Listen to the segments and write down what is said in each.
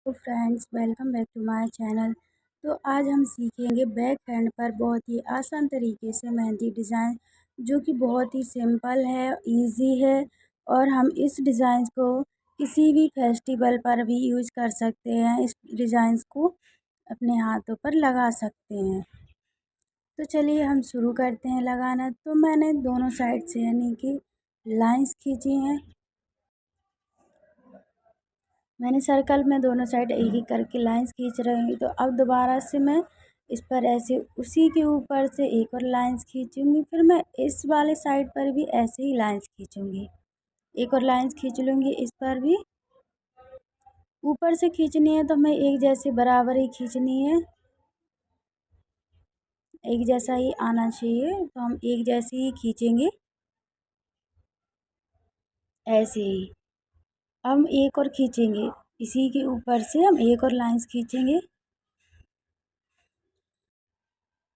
तो friends, welcome back to my channel. तो आज हम सीखेंगे बैक हैंड पर बहुत ही आसान तरीके से मेहंदी डिज़ाइन, जो कि बहुत ही सिंपल है, इजी है। और हम इस डिज़ाइन को किसी भी फेस्टिवल पर भी यूज़ कर सकते हैं। इस डिज़ाइंस को अपने हाथों पर लगा सकते हैं। तो चलिए हम शुरू करते हैं लगाना। तो मैंने दोनों साइड से यानी कि लाइंस खींची हैं। मैंने सर्कल में दोनों साइड एक एक करके लाइंस खींच रही हूँ। तो अब दोबारा से मैं इस पर ऐसे उसी के ऊपर से एक और लाइंस खींचूंगी। फिर मैं इस वाले साइड पर भी ऐसे ही लाइंस खींचूंगी, एक और लाइंस खींच लूँगी। इस पर भी ऊपर से खींचनी है तो हमें एक जैसे बराबर ही खींचनी है, एक जैसा ही आना चाहिए। तो हम एक जैसे ही खींचेंगे ऐसे ही। हम एक और खींचेंगे, इसी के ऊपर से हम एक और लाइंस खींचेंगे।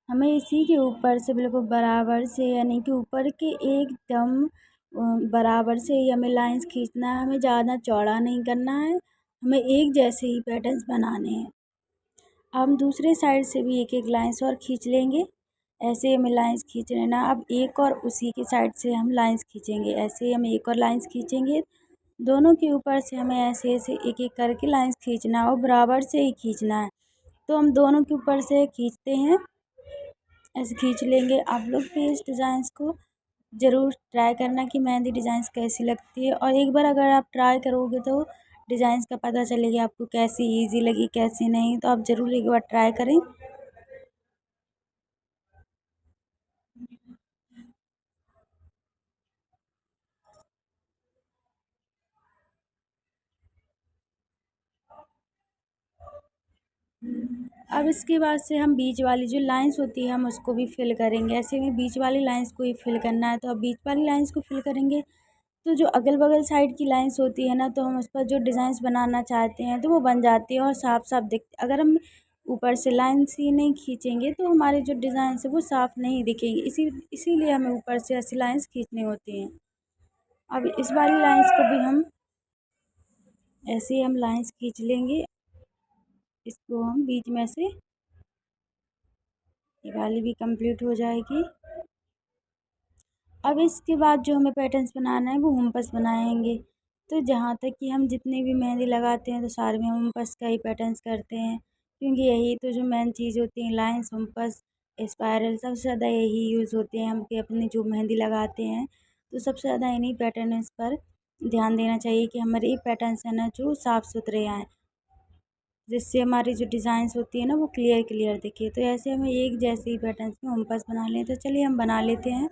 हमें इसी के ऊपर से बिल्कुल बराबर से यानी कि ऊपर के एकदम बराबर से ही हमें लाइंस खींचना है। हमें ज़्यादा चौड़ा नहीं करना है, हमें एक जैसे ही पैटर्न्स बनाने हैं। हम दूसरे साइड से भी एक एक लाइंस और खींच लेंगे। ऐसे हमें लाइंस खींच लेना। अब एक और उसी के साइड से हम लाइंस खींचेंगे, ऐसे ही हम एक और लाइंस खींचेंगे। दोनों के ऊपर से हमें ऐसे ऐसे एक एक करके लाइंस खींचना है और बराबर से ही खींचना है। तो हम दोनों के ऊपर से खींचते हैं, ऐसे खींच लेंगे। आप लोग भी इस डिज़ाइंस को ज़रूर ट्राई करना कि मेहंदी डिज़ाइंस कैसी लगती है। और एक बार अगर आप ट्राई करोगे तो डिज़ाइंस का पता चलेगा आपको कैसी इजी लगी कैसी नहीं। तो आप ज़रूर एक बार ट्राई करें। अब इसके बाद से हम बीच वाली जो लाइंस होती है हम उसको भी फिल करेंगे। ऐसे में बीच वाली लाइंस को ही फिल करना है। तो अब बीच वाली लाइंस को फिल करेंगे तो जो अगल बगल साइड की लाइंस होती है ना, तो हम उस पर जो डिज़ाइंस बनाना चाहते हैं तो वो बन जाती है और साफ साफ दिखती। अगर हम ऊपर से लाइंस ही नहीं खींचेंगे तो हमारे जो डिज़ाइंस है वो साफ नहीं दिखेंगे। इसीलिए हमें ऊपर से ऐसी लाइंस खींचनी होती हैं। अब इस वाली लाइंस को भी हम ऐसे ही हम लाइंस खींच लेंगे। इसको हम बीच में से, ये वाली भी कंप्लीट हो जाएगी। अब इसके बाद जो हमें पैटर्न्स बनाना है वो हुम्पस बनाएंगे। तो जहाँ तक कि हम जितने भी मेहंदी लगाते हैं तो सारे में हुम्पस का ही पैटर्न्स करते हैं, क्योंकि यही तो जो मेन चीज़ होती है, लाइंस, हुम्पस, स्पायरल, सबसे ज़्यादा यही यूज़ होते हैं हम कि अपनी जो मेहंदी लगाते हैं। तो सबसे ज़्यादा इन्हीं पैटर्न्स पर ध्यान देना चाहिए कि हमारे ये पैटर्न्स हैं ना जो साफ़ सुथरे आएँ, जिससे हमारी जो डिज़ाइंस होती है ना वो क्लियर क्लियर दिखे। तो ऐसे हमें एक जैसे ही पैटर्न्स में हुम्पस बना लें। तो चलिए हम बना लेते हैं।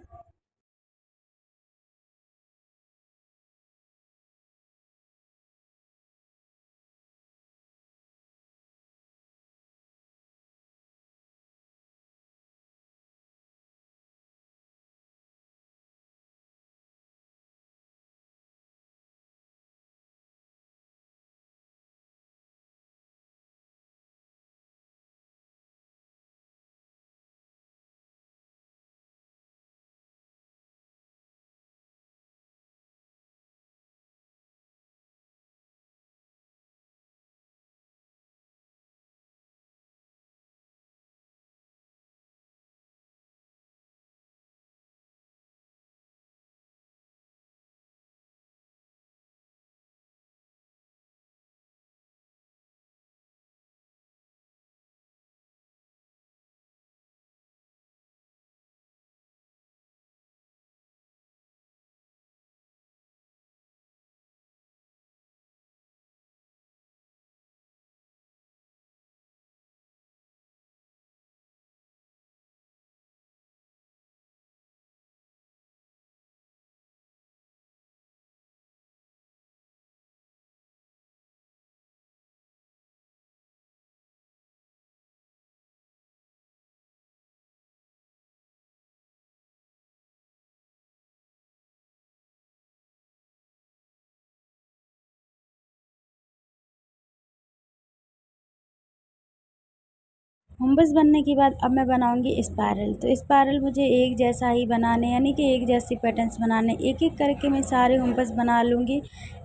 हुम्बस बनने के बाद अब मैं बनाऊँगी स्पाइरल। तो स्पाइरल मुझे एक जैसा ही बनाने, यानी कि एक जैसे पैटर्न्स बनाने, एक-एक करके मैं सारे हुम्बस बना लूँगी।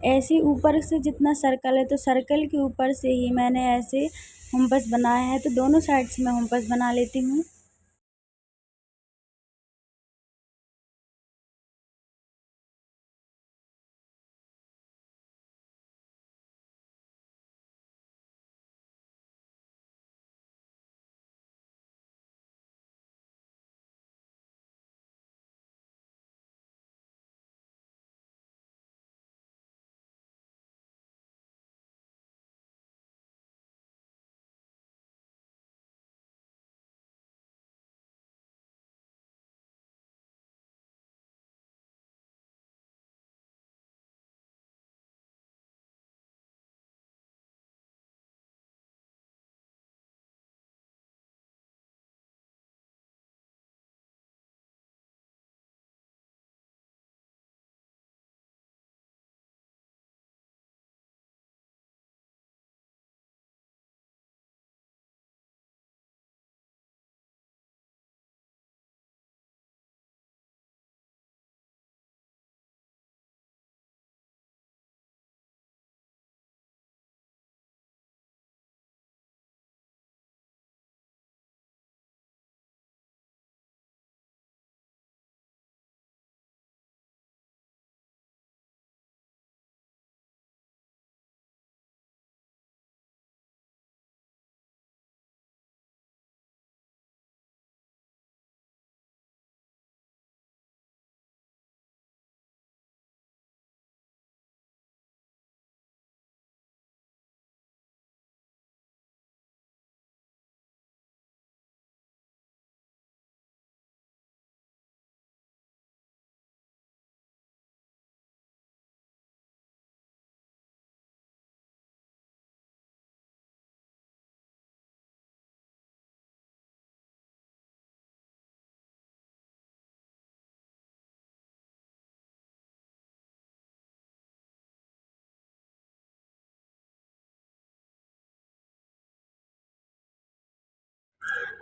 ऐसे ऊपर से जितना सर्कल है तो सर्कल के ऊपर से ही मैंने ऐसे हुम्बस बनाए हैं, तो दोनों साइड से मैं हुम्बस बना लेती हूँ।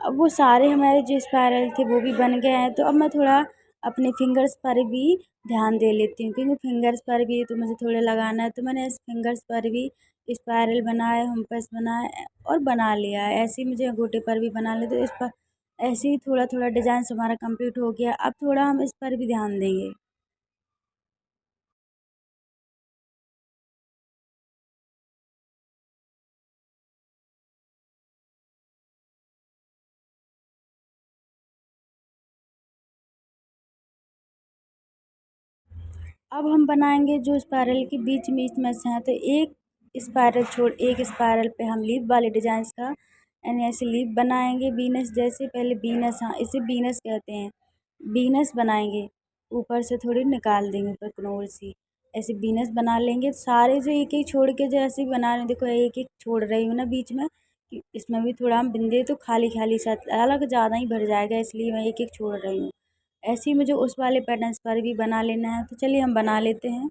अब वो सारे हमारे जो स्पाइरल थे वो भी बन गए हैं, तो अब मैं थोड़ा अपने फिंगर्स पर भी ध्यान दे लेती हूँ, क्योंकि फिंगर्स पर भी तो मुझे थोड़ा लगाना है। तो मैंने इस फिंगर्स पर भी स्पाइरल बनाए, हुम्पस बनाए और बना लिया है। ऐसे ही मुझे अंगूठे पर भी बना ले, तो इस पर ऐसे ही थोड़ा थोड़ा डिजाइन हमारा कंप्लीट हो गया। अब थोड़ा हम इस पर भी ध्यान देंगे। अब हम बनाएंगे जो स्पाइरल के बीच में से हैं, तो एक स्पाइरल छोड़ एक स्पाइरल पे हम लीफ वाले डिजाइन का यानी ऐसे लीफ बनाएंगे बीनस जैसे। पहले बीनस, हाँ इसे बीनस कहते हैं, बीनस बनाएंगे। ऊपर से थोड़ी निकाल देंगे ऊपर क्नोर सी, ऐसे बीनस बना लेंगे सारे। जो एक एक छोड़ के जो ऐसे ही बना रहे हैं, देखो एक एक छोड़ रही हूँ ना बीच में, कि इसमें भी थोड़ा हम बिंदे तो खाली खाली सा अलग ज़्यादा ही भर जाएगा, इसलिए मैं एक एक छोड़ रही हूँ। ऐसे ही मुझे उस वाले पैटर्न्स पर भी बना लेना है, तो चलिए हम बना लेते हैं।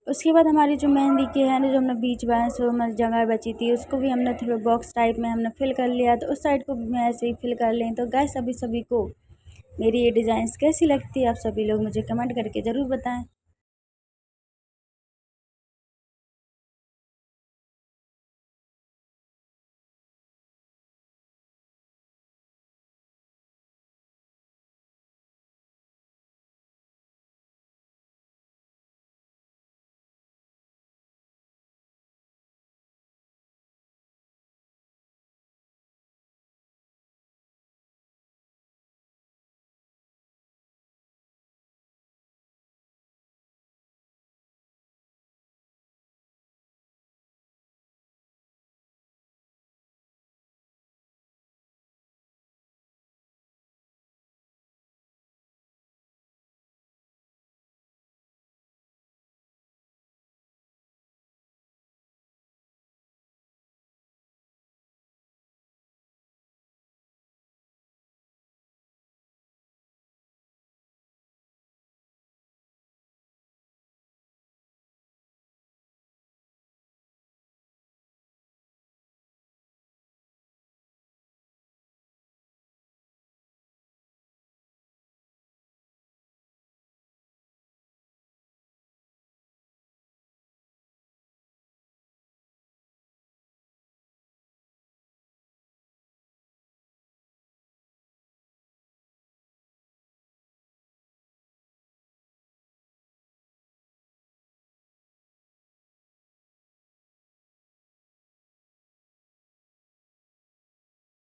उसके बाद हमारी जो मेहंदी के है ना, जो हमने बीच में सो में जगह बची थी उसको भी हमने थोड़ा बॉक्स टाइप में हमने फिल कर लिया। तो उस साइड को भी मैं ऐसे ही फिल कर लें। तो गाइस सभी को मेरी ये डिज़ाइंस कैसी लगती है आप सभी लोग मुझे कमेंट करके ज़रूर बताएं।